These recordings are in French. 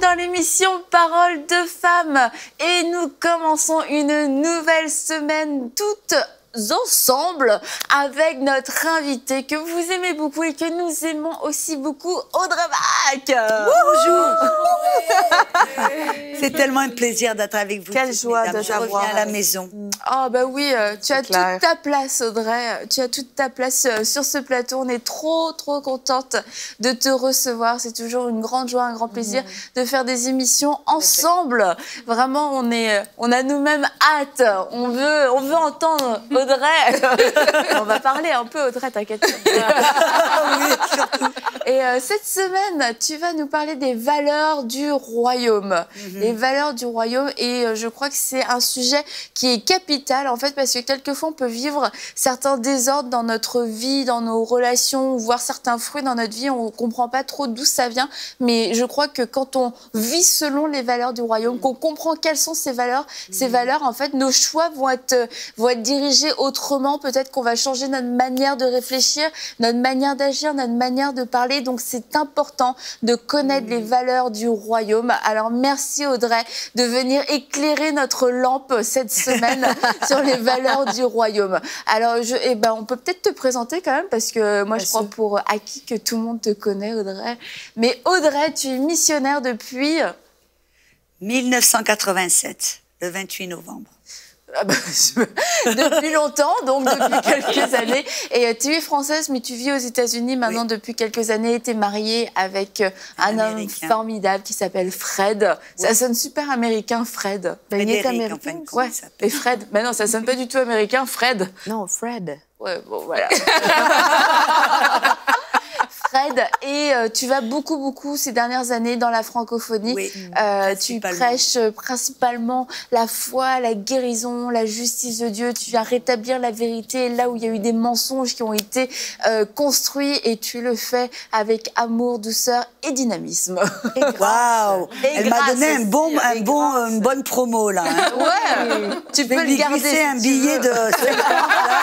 dans l'émission Parole de femmes et nous commençons une nouvelle semaine toute ensemble avec notre invitée que vous aimez beaucoup et que nous aimons aussi beaucoup, Audrey Bach. Bonjour. C'est tellement un plaisir d'être avec vous. Quelle joie de t'avoir. Je reviens à la maison. Ah bah oui, tu as toute ta place, Audrey. Tu as toute ta place sur ce plateau. On est trop contente de te recevoir. C'est toujours une grande joie, un grand plaisir de faire des émissions ensemble. Vraiment, on a nous-mêmes hâte. On veut entendre Audrey. On va parler un peu, Audrey, t'inquiète pas. Et cette semaine, tu vas nous parler des valeurs du royaume. Les valeurs du royaume. Et je crois que c'est un sujet qui est capital, en fait, parce que quelquefois, on peut vivre certains désordres dans notre vie, dans nos relations, voir certains fruits dans notre vie. On ne comprend pas trop d'où ça vient. Mais je crois que quand on vit selon les valeurs du royaume, qu'on comprend quelles sont ces valeurs, en fait, nos choix vont être dirigés autrement. Peut-être qu'on va changer notre manière de réfléchir, notre manière d'agir, notre manière de parler. Donc, c'est important de connaître les valeurs du royaume. Alors, merci Audrey de venir éclairer notre lampe cette semaine sur les valeurs du royaume. Alors, on peut peut-être te présenter quand même, parce que moi, je crois pour acquis que tout le monde te connaît, Audrey. Mais Audrey, tu es missionnaire depuis 1987, le 28 novembre. Depuis longtemps, donc depuis quelques années. Et tu es française, mais tu vis aux États-Unis maintenant depuis quelques années. Tu es mariée avec un homme formidable qui s'appelle Fred. Ça sonne super américain, Fred. Il est américain. Ouais. Et Fred. Mais non, ça sonne pas du tout américain, Fred. Non, Fred. Ouais, bon, voilà. Fred, et tu vas beaucoup ces dernières années dans la francophonie. Oui, tu prêches principalement la foi, la guérison, la justice de Dieu. Tu viens rétablir la vérité là où il y a eu des mensonges qui ont été construits, et tu le fais avec amour, douceur et dynamisme. Waouh! Elle m'a donné une bonne promo là. Hein. Ouais, tu peux le garder. C'est un billet de 50 là.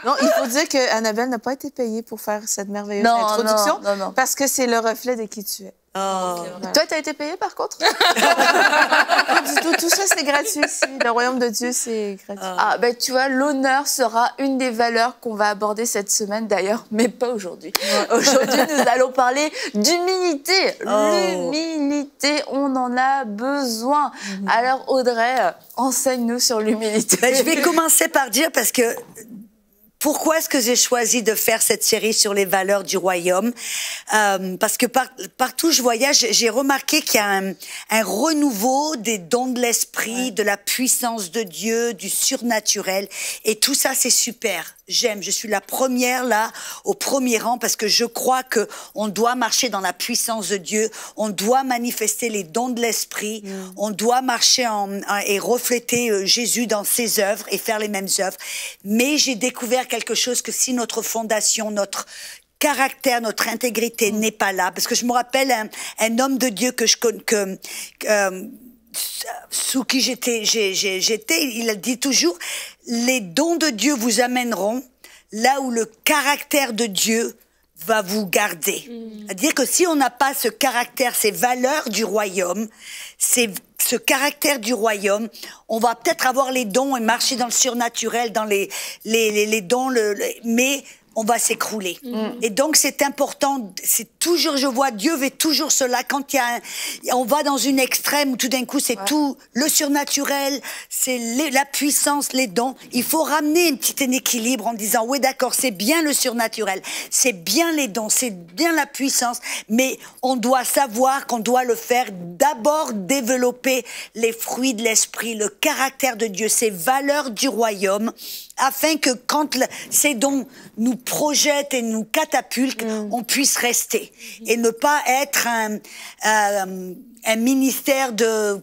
Non, il faut dire que Annabelle n'a pas été payée pour faire cette merveilleuse introduction, non. parce que c'est le reflet de qui tu es. Oh. Toi, t'as été payée par contre? Pas du tout. Tout ça, c'est gratuit ici. Le royaume de Dieu, c'est gratuit. Ah, ben tu vois, l'honneur sera une des valeurs qu'on va aborder cette semaine d'ailleurs, mais pas aujourd'hui. Aujourd'hui, nous allons parler d'humilité. L'humilité, on en a besoin. Alors, Audrey, enseigne-nous sur l'humilité. Ben, je vais commencer par dire, parce que pourquoi est-ce que j'ai choisi de faire cette série sur les valeurs du royaume? Parce que partout où je voyage, j'ai remarqué qu'il y a un renouveau des dons de l'esprit, de la puissance de Dieu, du surnaturel. Et tout ça, c'est super. J'aime. Je suis la première là, au premier rang, parce que je crois que on doit marcher dans la puissance de Dieu. On doit manifester les dons de l'esprit. On doit marcher et refléter Jésus dans ses œuvres et faire les mêmes œuvres. Mais j'ai découvert quelque chose, que si notre fondation, notre caractère, notre intégrité n'est pas là, parce que je me rappelle un homme de Dieu que je connais, sous qui j'étais, il a dit toujours, les dons de Dieu vous amèneront là où le caractère de Dieu va vous garder. C'est-à-dire que si on n'a pas ce caractère, ces valeurs du royaume, ce caractère du royaume, on va peut-être avoir les dons et marcher dans le surnaturel, dans les dons, mais on va s'écrouler. Et donc, c'est important, c'est toujours, je vois, Dieu veut toujours cela. Quand on va dans une extrême où tout d'un coup, c'est tout le surnaturel, c'est la puissance, les dons. Il faut ramener un petit équilibre en disant, oui, d'accord, c'est bien le surnaturel, c'est bien les dons, c'est bien la puissance, mais on doit savoir qu'on doit le faire d'abord développer les fruits de l'esprit, le caractère de Dieu, ces valeurs du royaume, afin que quand ces dons nous projettent et nous catapultent, on puisse rester et ne pas être un ministère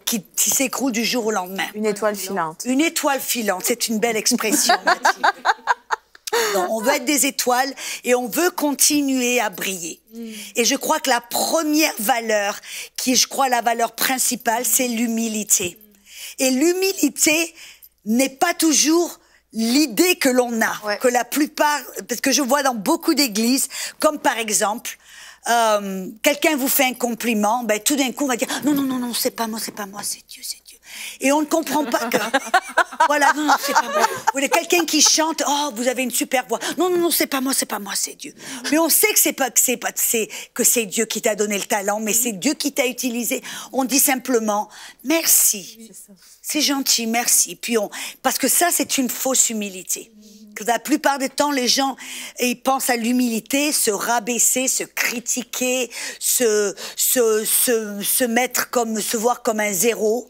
qui s'écroule du jour au lendemain. Une étoile filante. Une étoile filante, c'est une belle expression, Mathilde. Non, on veut être des étoiles et on veut continuer à briller. Et je crois que la première valeur, qui est, je crois, la valeur principale, c'est l'humilité. Et l'humilité n'est pas toujours l'idée que l'on a, que la plupart, parce que je vois dans beaucoup d'églises, comme par exemple, quelqu'un vous fait un compliment, ben, tout d'un coup, on va dire, non, non, non, non, c'est pas moi, c'est Dieu, c'est Dieu. Et on ne comprend pas que... Voilà, non, non, c'est pas moi. Vous voyez, quelqu'un qui chante, oh, vous avez une super voix. Non, non, non, c'est pas moi, c'est Dieu. Mais on sait que c'est Dieu qui t'a donné le talent, mais c'est Dieu qui t'a utilisé. On dit simplement, merci. C'est gentil, merci. Puis parce que ça, c'est une fausse humilité. Que la plupart du temps, les gens, ils pensent à l'humilité, se rabaisser, se critiquer, se voir comme un zéro.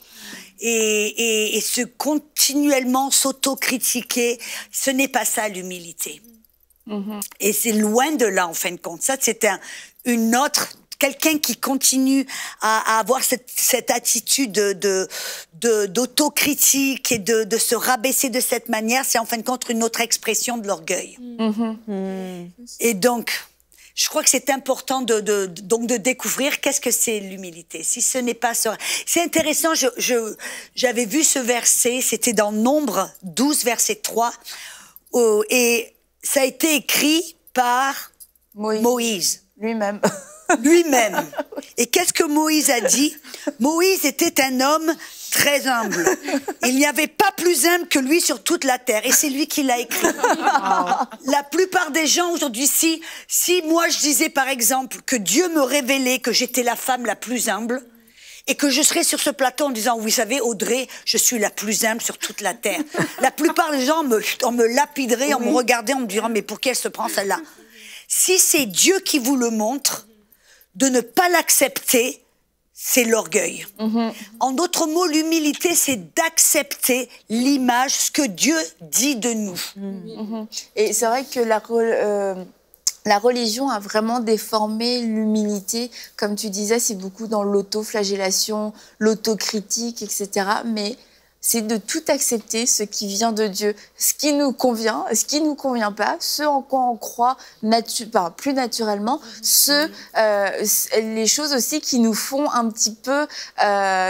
Et se continuellement s'auto-critiquer, ce n'est pas ça l'humilité. Et c'est loin de là, en fin de compte. Ça, c'est quelqu'un qui continue à avoir cette attitude d'autocritique et de se rabaisser de cette manière, c'est en fin de compte une autre expression de l'orgueil. Et donc, je crois que c'est important donc de découvrir qu'est-ce que c'est l'humilité. Si ce n'est pas ça. C'est intéressant, j'avais vu ce verset, c'était dans Nombre 12, verset 3, et ça a été écrit par Moïse. Lui-même. Lui-même. Et qu'est-ce que Moïse a dit? Moïse était un homme très humble. Il n'y avait pas plus humble que lui sur toute la terre. Et c'est lui qui l'a écrit. La plupart des gens aujourd'hui, si moi je disais par exemple que Dieu me révélait que j'étais la femme la plus humble, et que je serais sur ce plateau en disant, vous savez, Audrey, je suis la plus humble sur toute la terre. La plupart des gens on me lapiderait, on me regardait, on me dirait, mais pour qui elle se prend celle-là? Si c'est Dieu qui vous le montre, de ne pas l'accepter, c'est l'orgueil. En d'autres mots, l'humilité, c'est d'accepter l'image, ce que Dieu dit de nous. Et c'est vrai que la religion a vraiment déformé l'humilité. Comme tu disais, c'est beaucoup dans l'autoflagellation, l'autocritique, etc. Mais c'est de tout accepter, ce qui vient de Dieu, ce qui nous convient, ce qui nous convient pas, ce en quoi on croit plus naturellement, les choses aussi qui nous font un petit peu,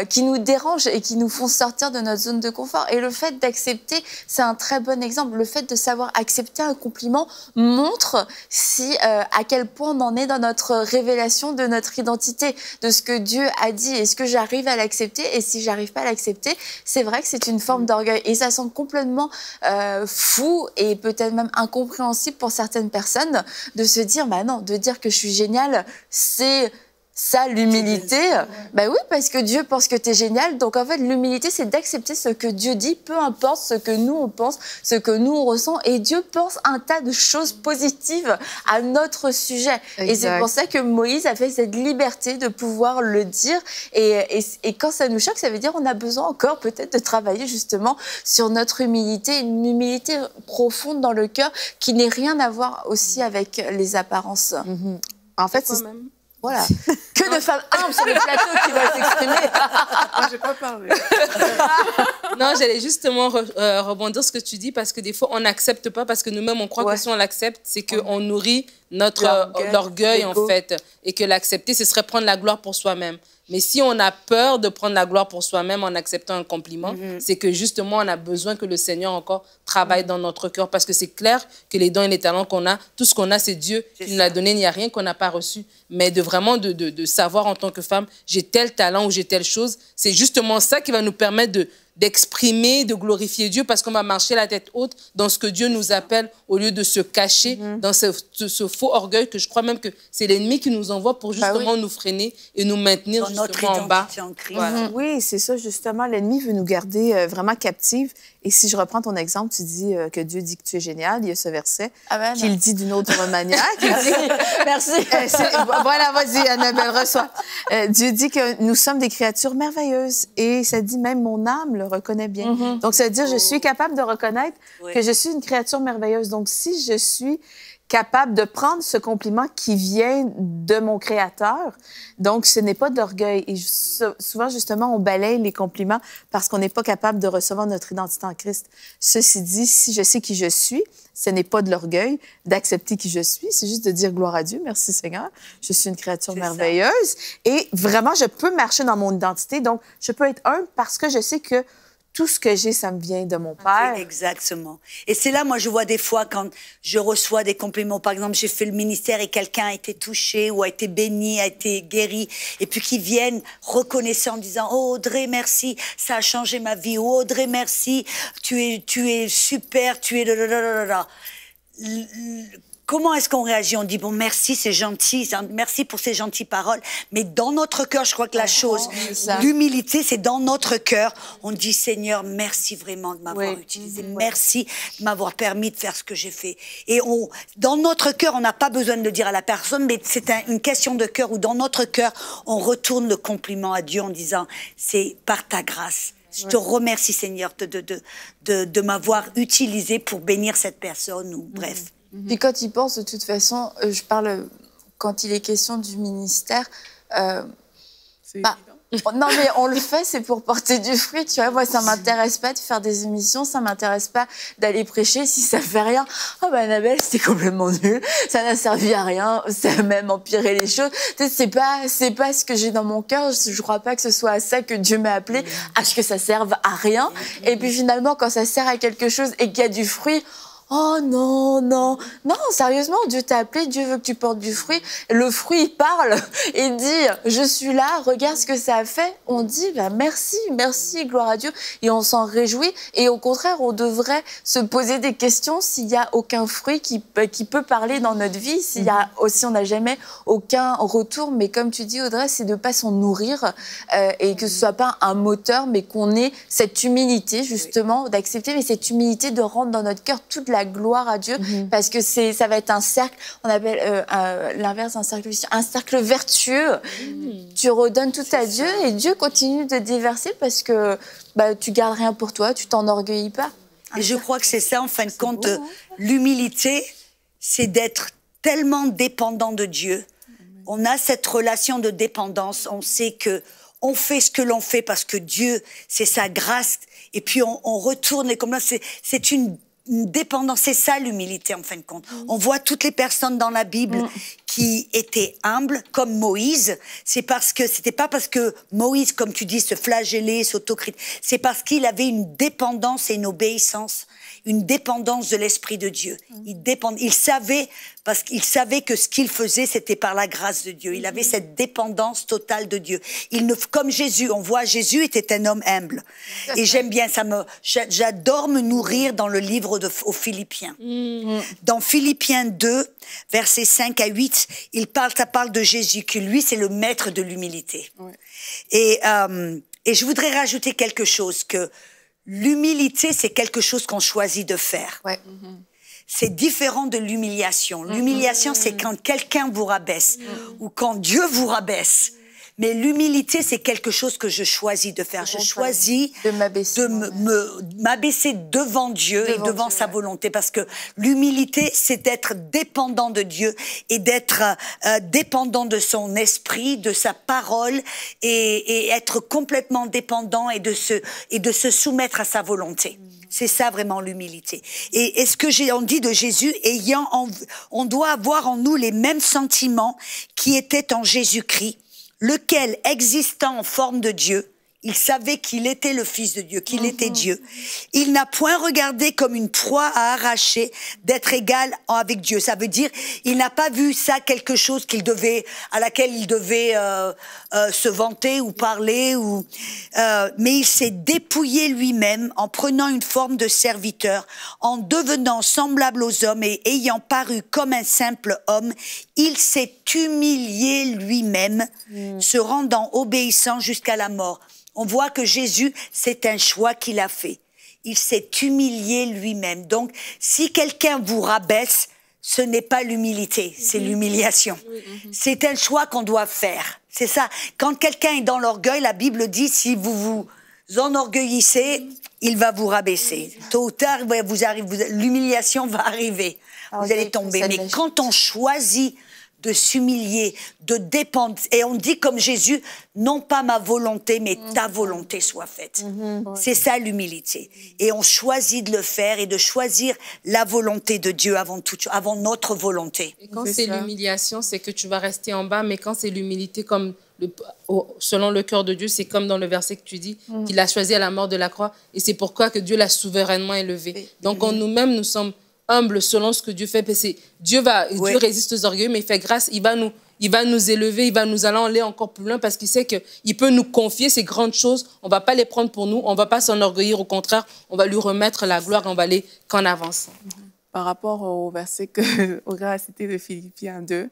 qui nous dérangent et qui nous font sortir de notre zone de confort. Et le fait d'accepter, c'est un très bon exemple. Le fait de savoir accepter un compliment montre à quel point on en est dans notre révélation de notre identité, de ce que Dieu a dit. Est-ce que j'arrive à l'accepter? Et si j'arrive pas à l'accepter, c'est vrai que c'est une forme d'orgueil. Et ça semble complètement fou et peut-être même incompréhensible pour certaines personnes de se dire, bah non, de dire que je suis géniale, c'est ça l'humilité. Ben oui, parce que Dieu pense que tu es génial. Donc en fait, l'humilité, c'est d'accepter ce que Dieu dit, peu importe ce que nous on pense, ce que nous on ressent. Et Dieu pense un tas de choses positives à notre sujet. Exact. Et c'est pour ça que Moïse a fait cette liberté de pouvoir le dire. Et quand ça nous choque, ça veut dire qu'on a besoin encore peut-être de travailler justement sur notre humilité, une humilité profonde dans le cœur qui n'ait rien à voir aussi avec les apparences. En fait, c'est... Voilà. Que de femmes humbles sur le plateau qui vont s'exprimer. Moi, j'ai pas parlé. Non, j'allais justement rebondir sur ce que tu dis parce que des fois, on n'accepte pas parce que nous-mêmes, on croit que si on l'accepte, c'est qu'on nourrit notre orgueil, en fait. Et que l'accepter, ce serait prendre la gloire pour soi-même. Mais si on a peur de prendre la gloire pour soi-même en acceptant un compliment, c'est que justement, on a besoin que le Seigneur encore travaille dans notre cœur. Parce que c'est clair que les dons et les talents qu'on a, tout ce qu'on a, c'est Dieu qui nous l'a donné. Il n'y a rien qu'on n'a pas reçu. Mais de vraiment de savoir en tant que femme, j'ai tel talent ou j'ai telle chose, c'est justement ça qui va nous permettre d'exprimer, de glorifier Dieu parce qu'on va marcher la tête haute dans ce que Dieu nous appelle au lieu de se cacher dans ce faux orgueil que je crois même que c'est l'ennemi qui nous envoie pour justement nous freiner et nous maintenir dans justement en bas. Voilà. Oui, c'est ça justement. L'ennemi veut nous garder vraiment captives. Et si je reprends ton exemple, tu dis que Dieu dit que tu es génial. Il y a ce verset qu'il dit d'une autre manière. Merci. Voilà, vas-y, Annabelle, reçois. Dieu dit que nous sommes des créatures merveilleuses. Et ça dit même mon âme le reconnaît bien. Donc, ça veut dire je suis capable de reconnaître que je suis une créature merveilleuse. Donc, si je suis capable de prendre ce compliment qui vient de mon Créateur. Donc, ce n'est pas de l'orgueil. Et souvent, justement, on balaye les compliments parce qu'on n'est pas capable de recevoir notre identité en Christ. Ceci dit, si je sais qui je suis, ce n'est pas de l'orgueil d'accepter qui je suis. C'est juste de dire gloire à Dieu. Merci Seigneur. Je suis une créature merveilleuse. Et vraiment, je peux marcher dans mon identité. Donc, je peux être humble parce que je sais que tout ce que j'ai, ça me vient de mon Père. Exactement. Et c'est là, moi, je vois des fois quand je reçois des compliments. Par exemple, j'ai fait le ministère et quelqu'un a été touché ou a été béni, a été guéri. Et puis qu'ils viennent reconnaissant en disant « Oh, Audrey, merci, ça a changé ma vie. Oh, Audrey, merci, tu es super, tu es... » Comment est-ce qu'on réagit? On dit, bon, merci, c'est gentil, merci pour ces gentilles paroles. Mais dans notre cœur, je crois que la chose, l'humilité, c'est dans notre cœur. On dit, Seigneur, merci vraiment de m'avoir utilisé. Merci de m'avoir permis de faire ce que j'ai fait. Et dans notre cœur, on n'a pas besoin de le dire à la personne, mais c'est une question de cœur où dans notre cœur, on retourne le compliment à Dieu en disant, c'est par ta grâce. Je te remercie, Seigneur, de m'avoir utilisé pour bénir cette personne ou bref. Puis quand il pense, de toute façon, je parle, quand il est question du ministère, non mais on le fait, c'est pour porter du fruit, tu vois. Moi, ça m'intéresse pas de faire des émissions, ça m'intéresse pas d'aller prêcher si ça fait rien. Ah bah Annabelle, c'était complètement nul, ça n'a servi à rien, ça a même empiré les choses. C'est pas ce que j'ai dans mon cœur. Je crois pas que ce soit à ça que Dieu m'a appelé, à ce que ça serve à rien. Et puis finalement, quand ça sert à quelque chose et qu'il y a du fruit. Oh non, non, non, sérieusement, Dieu t'a appelé, Dieu veut que tu portes du fruit. Le fruit, il parle et dit, je suis là, regarde ce que ça a fait. On dit, bah, merci, merci, gloire à Dieu. Et on s'en réjouit. Et au contraire, on devrait se poser des questions s'il n'y a aucun fruit qui peut parler dans notre vie, s'il y a aussi, on n'a jamais aucun retour. Mais comme tu dis, Audrey, c'est de ne pas s'en nourrir et que ce soit pas un moteur, mais qu'on ait cette humilité, justement, d'accepter, mais cette humilité de rendre dans notre cœur toute la gloire à Dieu, parce que ça va être un cercle, on appelle l'inverse d'un cercle vicieux, un cercle vertueux. Tu redonnes tout à Dieu et Dieu continue de déverser parce que tu gardes rien pour toi, tu t'enorgueillis pas. Et je crois que c'est ça, en fin de compte, l'humilité, c'est d'être tellement dépendant de Dieu. On a cette relation de dépendance, on sait que on fait ce que l'on fait parce que Dieu, c'est sa grâce, et puis on retourne, et comme là, c'est une dépendance, c'est ça l'humilité en fin de compte. On voit toutes les personnes dans la Bible qui étaient humbles, comme Moïse. C'était pas parce que Moïse, comme tu dis, se flagellait, s'autocritique. C'est parce qu'il avait une dépendance et une obéissance, une dépendance de l'Esprit de Dieu. Il savait, parce qu'il savait que ce qu'il faisait, c'était par la grâce de Dieu. Il avait cette dépendance totale de Dieu. Comme Jésus, on voit, Jésus était un homme humble. Et j'aime bien, j'adore me nourrir dans le livre aux Philippiens. Dans Philippiens 2, versets 5 à 8, ça parle de Jésus, que lui, c'est le maître de l'humilité. Et je voudrais rajouter quelque chose, que l'humilité, c'est quelque chose qu'on choisit de faire. C'est différent de l'humiliation. L'humiliation, c'est quand quelqu'un vous rabaisse ou quand Dieu vous rabaisse. Mais l'humilité, c'est quelque chose que je choisis de faire. Je choisis de m'abaisser devant Dieu et devant sa volonté. Parce que l'humilité, c'est d'être dépendant de Dieu et d'être dépendant de son esprit, de sa parole et être complètement dépendant et de se soumettre à sa volonté. C'est ça vraiment l'humilité. Et ce que on dit de Jésus, on doit avoir en nous les mêmes sentiments qui étaient en Jésus-Christ, lequel, existant en forme de Dieu, il savait qu'il était le Fils de Dieu, qu'il était Dieu. Il n'a point regardé comme une proie à arracher d'être égal avec Dieu. Ça veut dire, il n'a pas vu ça quelque chose à laquelle il devait se vanter ou parler. Mais il s'est dépouillé lui-même en prenant une forme de serviteur, en devenant semblable aux hommes et ayant paru comme un simple homme. Il s'est humilié lui-même, se rendant obéissant jusqu'à la mort. On voit que Jésus, c'est un choix qu'il a fait. Il s'est humilié lui-même. Donc, si quelqu'un vous rabaisse, ce n'est pas l'humilité, c'est l'humiliation. C'est un choix qu'on doit faire. C'est ça. Quand quelqu'un est dans l'orgueil, la Bible dit, si vous vous enorgueillissez, il va vous rabaisser. Tôt ou tard, l'humiliation va arriver. Vous allez tomber. Mais quand on choisit de s'humilier, de dépendre. Et on dit comme Jésus, non pas ma volonté, mais ta volonté soit faite. C'est ça l'humilité. Et on choisit de le faire et de choisir la volonté de Dieu avant notre volonté. Et quand c'est l'humiliation, c'est que tu vas rester en bas, mais quand c'est l'humilité, comme selon le cœur de Dieu, c'est comme dans le verset que tu dis, qu'il a choisi à la mort de la croix. Et c'est pourquoi que Dieu l'a souverainement élevé. Donc, en nous-mêmes, nous sommes humbles selon ce que Dieu fait. Dieu résiste aux orgueilleux, mais il fait grâce. Il va nous élever, il va nous aller encore plus loin parce qu'il sait qu'il peut nous confier ces grandes choses. On ne va pas les prendre pour nous, on ne va pas s'enorgueillir. Au contraire, on va lui remettre la gloire et on va aller qu'en avance. Par rapport au verset que Audrey a cité de Philippiens 2,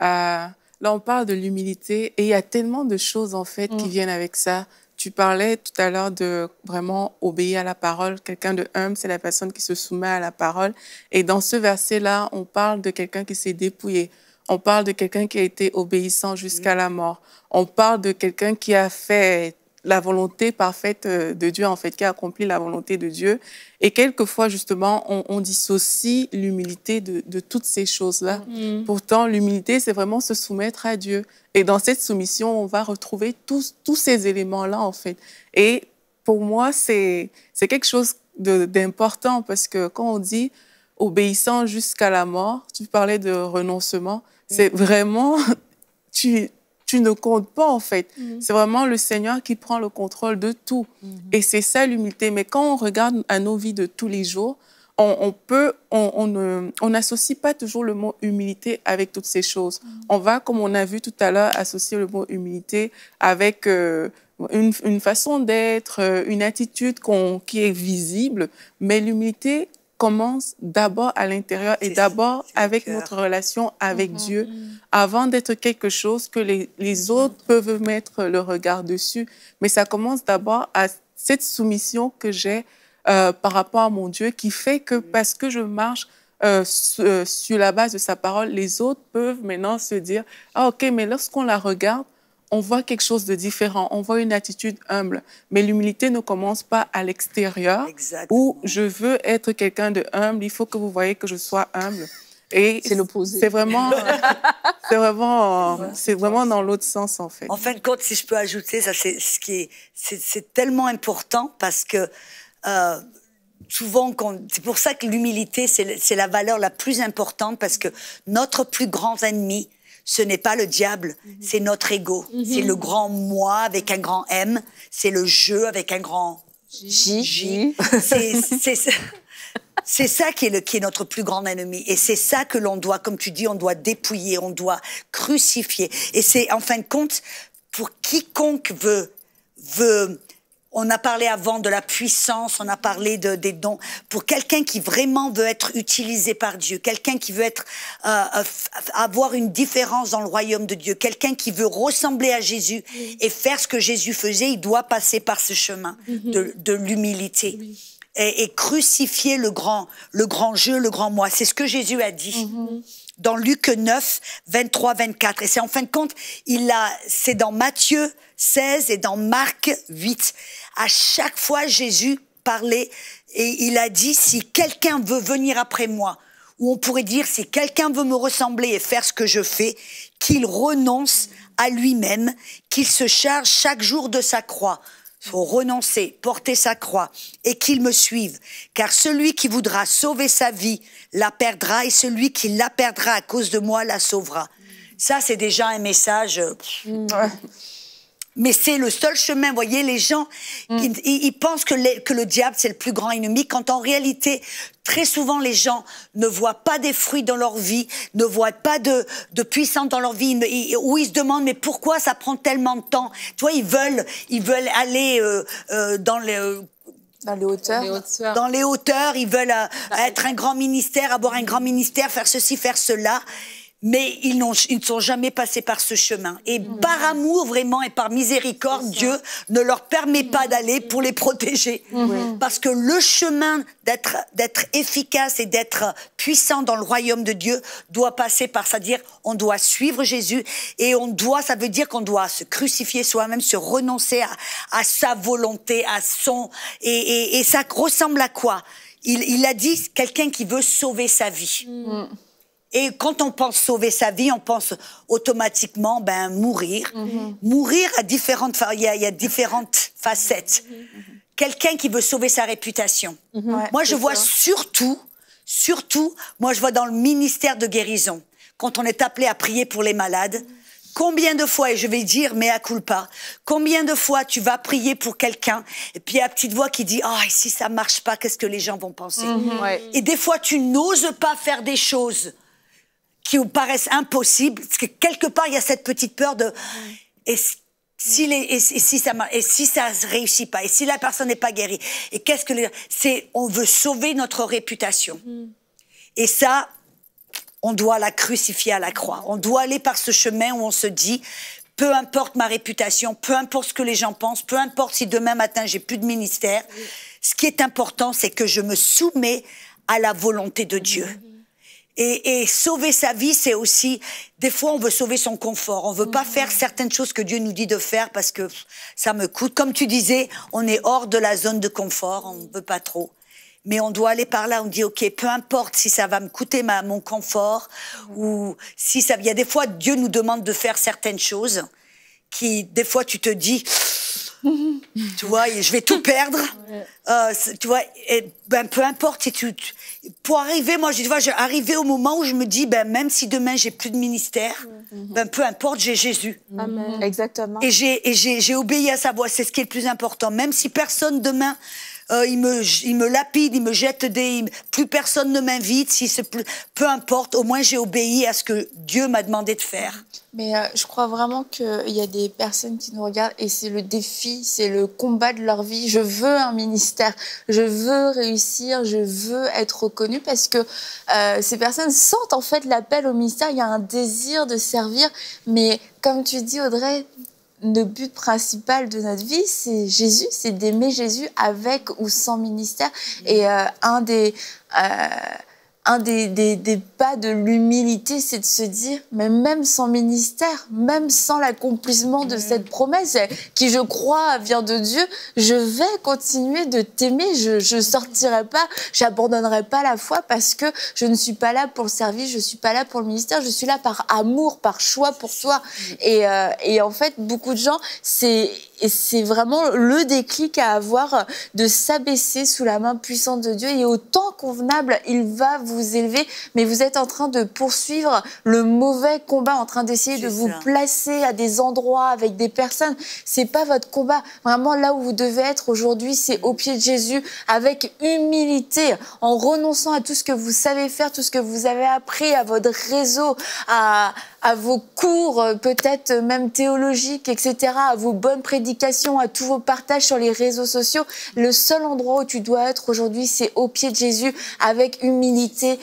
là, on parle de l'humilité et il y a tellement de choses, en fait, qui viennent avec ça. Tu parlais tout à l'heure de vraiment obéir à la parole. Quelqu'un de humble, c'est la personne qui se soumet à la parole. Et dans ce verset-là, on parle de quelqu'un qui s'est dépouillé. On parle de quelqu'un qui a été obéissant jusqu'à la mort. On parle de quelqu'un qui a fait la volonté parfaite de Dieu, en fait, qui a accompli la volonté de Dieu. Et quelquefois, justement, on dissocie l'humilité de toutes ces choses-là. Pourtant, l'humilité, c'est vraiment se soumettre à Dieu. Et dans cette soumission, on va retrouver tous ces éléments-là, en fait. Et pour moi, c'est quelque chose d'important parce que quand on dit obéissant jusqu'à la mort, tu parlais de renoncement, c'est vraiment... Tu ne comptes pas, en fait. C'est vraiment le Seigneur qui prend le contrôle de tout. Et c'est ça, l'humilité. Mais quand on regarde à nos vies de tous les jours, on n'associe pas toujours le mot humilité avec toutes ces choses. On va, comme on a vu tout à l'heure, associer le mot humilité avec une façon d'être, une attitude qui est visible. Mais l'humilité commence d'abord à l'intérieur et d'abord avec notre relation avec Dieu, avant d'être quelque chose que les autres peuvent mettre le regard dessus. Mais ça commence d'abord à cette soumission que j'ai par rapport à mon Dieu, qui fait que parce que je marche sur la base de sa parole, les autres peuvent maintenant se dire « Ah, OK, mais lorsqu'on la regarde, on voit quelque chose de différent, on voit une attitude humble. Mais l'humilité ne commence pas à l'extérieur, où je veux être quelqu'un de humble, il faut que vous voyez que je sois humble. » Et c'est l'opposé. C'est vraiment dans l'autre sens, en fait. En fin de compte, si je peux ajouter, ça, c'est tellement important parce que souvent, c'est pour ça que l'humilité, c'est la valeur la plus importante parce que notre plus grand ennemi, ce n'est pas le diable, c'est notre ego. C'est le grand moi avec un grand M, c'est le jeu avec un grand J. C'est ça qui est notre plus grand ennemi. Et c'est ça que l'on doit, comme tu dis, on doit dépouiller, on doit crucifier. Et c'est, en fin de compte, pour quiconque veut on a parlé avant de la puissance, on a parlé des dons. Pour quelqu'un qui vraiment veut être utilisé par Dieu, quelqu'un qui veut avoir une différence dans le royaume de Dieu, quelqu'un qui veut ressembler à Jésus et faire ce que Jésus faisait, il doit passer par ce chemin de l'humilité. Et crucifier le grand jeu, le grand moi. C'est ce que Jésus a dit. Dans Luc 9, 23, 24. Et c'est en fin de compte, c'est dans Matthieu 16 et dans Marc 8. À chaque fois, Jésus parlait et il a dit, si quelqu'un veut venir après moi, ou on pourrait dire, si quelqu'un veut me ressembler et faire ce que je fais, qu'il renonce à lui-même, qu'il se charge chaque jour de sa croix. Il faut renoncer, porter sa croix et qu'il me suive. Car celui qui voudra sauver sa vie la perdra et celui qui la perdra à cause de moi la sauvera. Ça, c'est déjà un message. Mais c'est le seul chemin. Vous voyez, les gens, ils pensent que le diable, c'est le plus grand ennemi, quand en réalité, très souvent, les gens ne voient pas des fruits dans leur vie, ne voient pas de puissance dans leur vie, où ils se demandent, mais pourquoi ça prend tellement de temps? Tu vois, ils veulent aller dans les hauteurs. Dans les hauteurs, ils veulent être un grand ministère, avoir un grand ministère, faire ceci, faire cela. Mais ils ne sont jamais passés par ce chemin. Et par amour, vraiment, et par miséricorde, Dieu ne leur permet pas d'aller pour les protéger. Parce que le chemin d'être efficace et d'être puissant dans le royaume de Dieu doit passer par, c'est-à-dire, on doit suivre Jésus et ça veut dire qu'on doit se crucifier soi-même, se renoncer à sa volonté, à son... Et ça ressemble à quoi? Il a dit, quelqu'un qui veut sauver sa vie. Et quand on pense sauver sa vie, on pense automatiquement mourir. Mourir il y a différentes facettes. Quelqu'un qui veut sauver sa réputation. Moi, je vois surtout, moi, je vois dans le ministère de guérison, quand on est appelé à prier pour les malades, Combien de fois, et je vais dire mea culpa, combien de fois tu vas prier pour quelqu'un et puis il y a la petite voix qui dit « Ah, oh, si ça marche pas, qu'est-ce que les gens vont penser Et des fois, tu n'oses pas faire des choses qui vous paraissent impossibles, parce que quelque part, il y a cette petite peur de « Et si ça ne réussit pas, et si la personne n'est pas guérie, et qu'est-ce que on veut sauver notre réputation. Et ça, on doit la crucifier à la croix. On doit aller par ce chemin où on se dit, peu importe ma réputation, peu importe ce que les gens pensent, peu importe si demain matin j'ai plus de ministère, ce qui est important, c'est que je me soumets à la volonté de Dieu. Et sauver sa vie, c'est aussi, des fois on veut sauver son confort, on veut pas faire certaines choses que Dieu nous dit de faire parce que ça me coûte. Comme tu disais, on est hors de la zone de confort, on veut pas trop. Mais on doit aller par là, on dit, OK, peu importe si ça va me coûter mon confort, ou si ça... Il y a des fois, Dieu nous demande de faire certaines choses qui, des fois, tu te dis, tu vois, je vais tout perdre. Tu vois, et, ben, peu importe. Pour arriver, moi, je vais arriver au moment où je me dis, ben, même si demain, j'ai plus de ministère, ben, peu importe, j'ai Jésus. Amen. Exactement. Et j'ai obéi à sa voix, c'est ce qui est le plus important. Même si personne demain... il me lapide, il me jette plus personne ne m'invite, peu importe, au moins j'ai obéi à ce que Dieu m'a demandé de faire. Mais je crois vraiment qu'il y a des personnes qui nous regardent et c'est le défi, c'est le combat de leur vie. Je veux un ministère, je veux réussir, je veux être reconnue parce que ces personnes sentent en fait l'appel au ministère. Il y a un désir de servir, mais comme tu dis Audrey, le but principal de notre vie, c'est Jésus, c'est d'aimer Jésus avec ou sans ministère. Et un des pas de l'humilité, c'est de se dire, mais même sans ministère, même sans l'accomplissement de cette promesse, qui je crois vient de Dieu, je vais continuer de t'aimer, je sortirai pas, j'abandonnerai pas la foi parce que je ne suis pas là pour le service, je suis pas là pour le ministère, je suis là par amour, par choix pour toi. Et en fait, beaucoup de gens, c'est vraiment le déclic à avoir de s'abaisser sous la main puissante de Dieu et au temps convenable, il va vous élever, mais vous êtes en train de poursuivre le mauvais combat, en train d'essayer de vous placer à des endroits avec des personnes. C'est pas votre combat. Vraiment, là où vous devez être aujourd'hui, c'est au pied de Jésus, avec humilité, en renonçant à tout ce que vous savez faire, tout ce que vous avez appris, à votre réseau, à vos cours, peut-être même théologiques, etc., à vos bonnes prédications, à tous vos partages sur les réseaux sociaux. Le seul endroit où tu dois être aujourd'hui, c'est au pied de Jésus, avec humilité,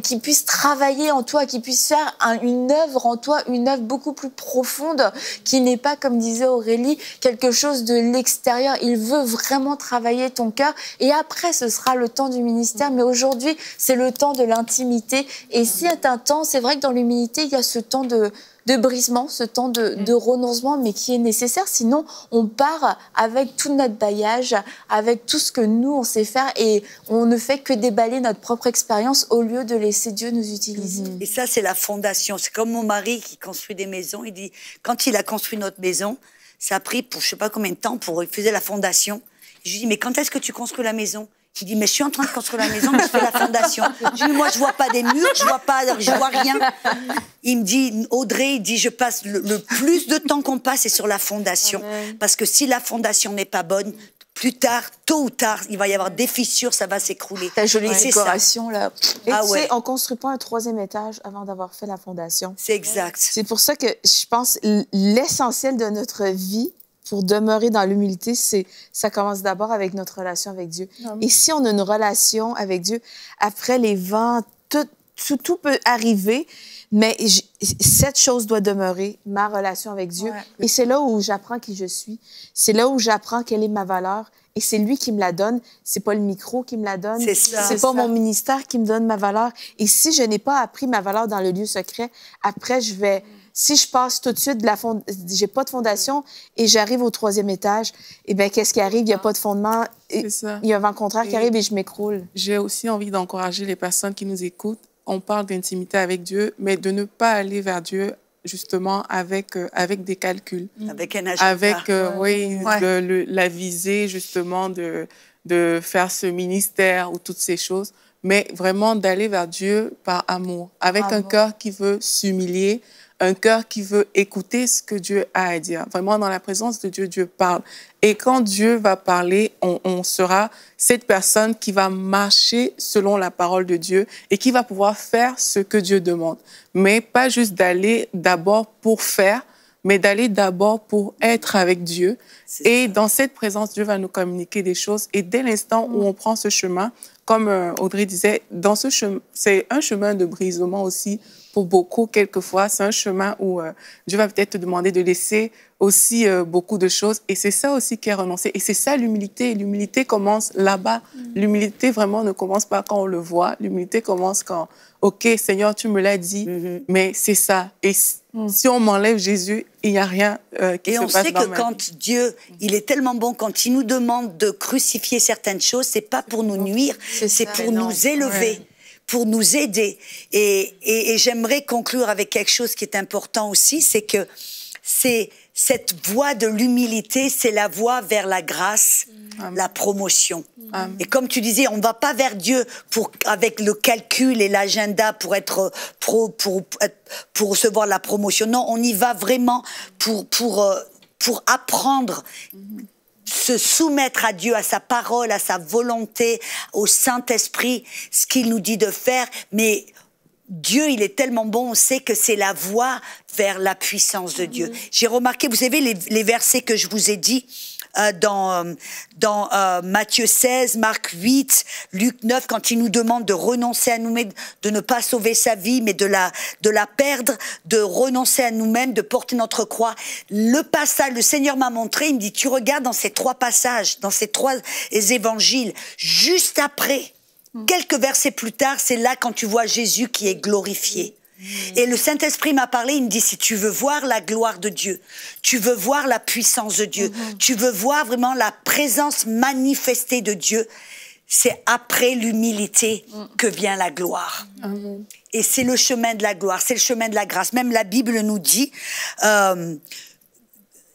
qui puisse travailler en toi, qui puisse faire une œuvre en toi, une œuvre beaucoup plus profonde, qui n'est pas, comme disait Aurélie, quelque chose de l'extérieur. Il veut vraiment travailler ton cœur. Et après, ce sera le temps du ministère. Mais aujourd'hui, c'est le temps de l'intimité. Et si c'est un temps, c'est vrai que dans l'humilité, il y a ce temps de brisement, ce temps de renoncement, mais qui est nécessaire. Sinon, on part avec tout notre bagage, avec tout ce que nous, on sait faire, et on ne fait que déballer notre propre expérience au lieu de laisser Dieu nous utiliser. Et ça, c'est la fondation. C'est comme mon mari qui construit des maisons. Il dit, quand il a construit notre maison, ça a pris pour je sais pas combien de temps, il faisait la fondation. Je lui dis, mais quand est-ce que tu construis la maison? Il dit, mais je suis en train de construire la maison, mais je fais la fondation. Je dis, moi, je vois pas des murs, je vois rien. Il me dit, Audrey, il dit, je passe le plus de temps qu'on passe, c'est sur la fondation. Amen. Parce que si la fondation n'est pas bonne, plus tard, tôt ou tard, il va y avoir des fissures, ça va s'écrouler. Ta jolie décoration, là. Et tu sais, on ne construit pas un 3e étage avant d'avoir fait la fondation. C'est exact. C'est pour ça que je pense l'essentiel de notre vie, pour demeurer dans l'humilité, ça commence d'abord avec notre relation avec Dieu. Et si on a une relation avec Dieu, après les vents, tout peut arriver, mais cette chose doit demeurer, ma relation avec Dieu. Ouais. Et c'est là où j'apprends qui je suis. C'est là où j'apprends quelle est ma valeur. Et c'est lui qui me la donne. C'est pas le micro qui me la donne. C'est pas mon ministère qui me donne ma valeur. Et si je n'ai pas appris ma valeur dans le lieu secret, après, si je passe tout de suite j'ai pas de fondation et j'arrive au 3e étage, eh bien, qu'est-ce qui arrive? Il n'y a pas de fondement. Il y a un vent contraire qui arrive et je m'écroule. J'ai aussi envie d'encourager les personnes qui nous écoutent. On parle d'intimité avec Dieu, mais de ne pas aller vers Dieu justement avec des calculs. Avec un agenda. Avec, la visée justement de faire ce ministère ou toutes ces choses, mais vraiment d'aller vers Dieu par amour, avec un cœur qui veut s'humilier, un cœur qui veut écouter ce que Dieu a à dire. Vraiment, dans la présence de Dieu, Dieu parle. Et quand Dieu va parler, on sera cette personne qui va marcher selon la parole de Dieu et qui va pouvoir faire ce que Dieu demande. Mais pas juste d'aller d'abord pour faire, mais d'aller d'abord pour être avec Dieu. Et dans cette présence, Dieu va nous communiquer des choses. Et dès l'instant où on prend ce chemin, comme Audrey disait, dans ce chemin, c'est un chemin de brisement aussi pour beaucoup, quelquefois. C'est un chemin où Dieu va peut-être te demander de laisser aussi beaucoup de choses. Et c'est ça aussi qui est renoncer. Et c'est ça l'humilité. L'humilité commence là-bas. L'humilité vraiment ne commence pas quand on le voit. L'humilité commence quand, OK, Seigneur, tu me l'as dit, mais c'est ça. Et si on m'enlève Jésus, il n'y a rien qui se passe dans ma vie. Et on sait que quand Dieu, il est tellement bon, quand il nous demande de crucifier certaines choses, c'est pas pour nous nuire, c'est pour nous élever. Ouais. Pour nous aider. Et j'aimerais conclure avec quelque chose qui est important aussi, c'est que c'est cette voie de l'humilité, c'est la voie vers la grâce, la promotion. Et comme tu disais, on ne va pas vers Dieu avec le calcul et l'agenda pour recevoir la promotion. Non, on y va vraiment pour apprendre, se soumettre à Dieu, à sa parole, à sa volonté, au Saint-Esprit, ce qu'il nous dit de faire. Mais Dieu, il est tellement bon, on sait que c'est la voie vers la puissance de Dieu. J'ai remarqué, vous savez, les versets que je vous ai dit dans Matthieu 16, Marc 8, Luc 9, quand il nous demande de renoncer à nous-mêmes, de ne pas sauver sa vie, mais de la perdre, de renoncer à nous-mêmes, de porter notre croix. Le passage, le Seigneur m'a montré, il me dit, tu regardes dans ces 3 passages, dans ces 3 évangiles, juste après, quelques versets plus tard, c'est là quand tu vois Jésus qui est glorifié. Et le Saint-Esprit m'a parlé, il me dit, si tu veux voir la gloire de Dieu, tu veux voir la puissance de Dieu, tu veux voir vraiment la présence manifestée de Dieu, c'est après l'humilité que vient la gloire. Et c'est le chemin de la gloire, c'est le chemin de la grâce. Même la Bible nous dit, il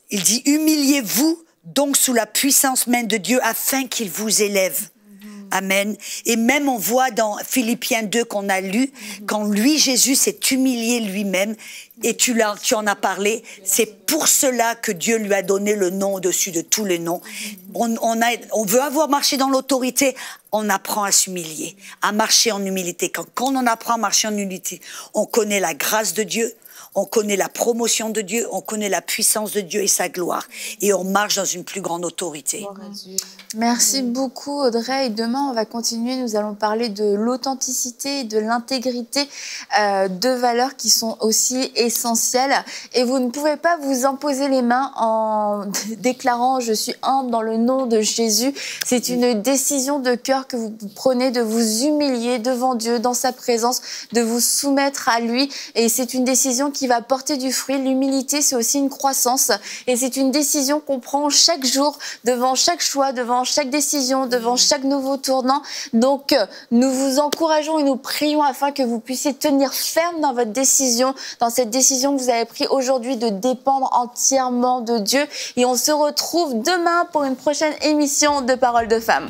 dit, humiliez-vous donc sous la puissance même de Dieu afin qu'il vous élève. Amen. Et même on voit dans Philippiens 2 qu'on a lu, quand lui, Jésus, s'est humilié lui-même, et tu en as parlé, c'est pour cela que Dieu lui a donné le nom au-dessus de tous les noms. On veut avoir marché dans l'autorité, on apprend à s'humilier, à marcher en humilité. Quand on apprend à marcher en humilité, on connaît la grâce de Dieu, on connaît la promotion de Dieu, on connaît la puissance de Dieu et sa gloire. Et on marche dans une plus grande autorité. Merci beaucoup Audrey. Et demain, on va continuer. Nous allons parler de l'authenticité et de l'intégrité, 2 valeurs qui sont aussi essentielles. Et vous ne pouvez pas vous imposer les mains en déclarant « Je suis humble dans le nom de Jésus ». C'est une décision de cœur que vous prenez de vous humilier devant Dieu, dans sa présence, de vous soumettre à lui. Et c'est une décision qui va porter du fruit. L'humilité, c'est aussi une croissance. Et c'est une décision qu'on prend chaque jour, devant chaque choix, devant chaque décision, devant chaque nouveau tournant. Donc, nous vous encourageons et nous prions afin que vous puissiez tenir ferme dans votre décision, dans cette décision que vous avez prise aujourd'hui de dépendre entièrement de Dieu. Et on se retrouve demain pour une prochaine émission de Paroles de Femmes.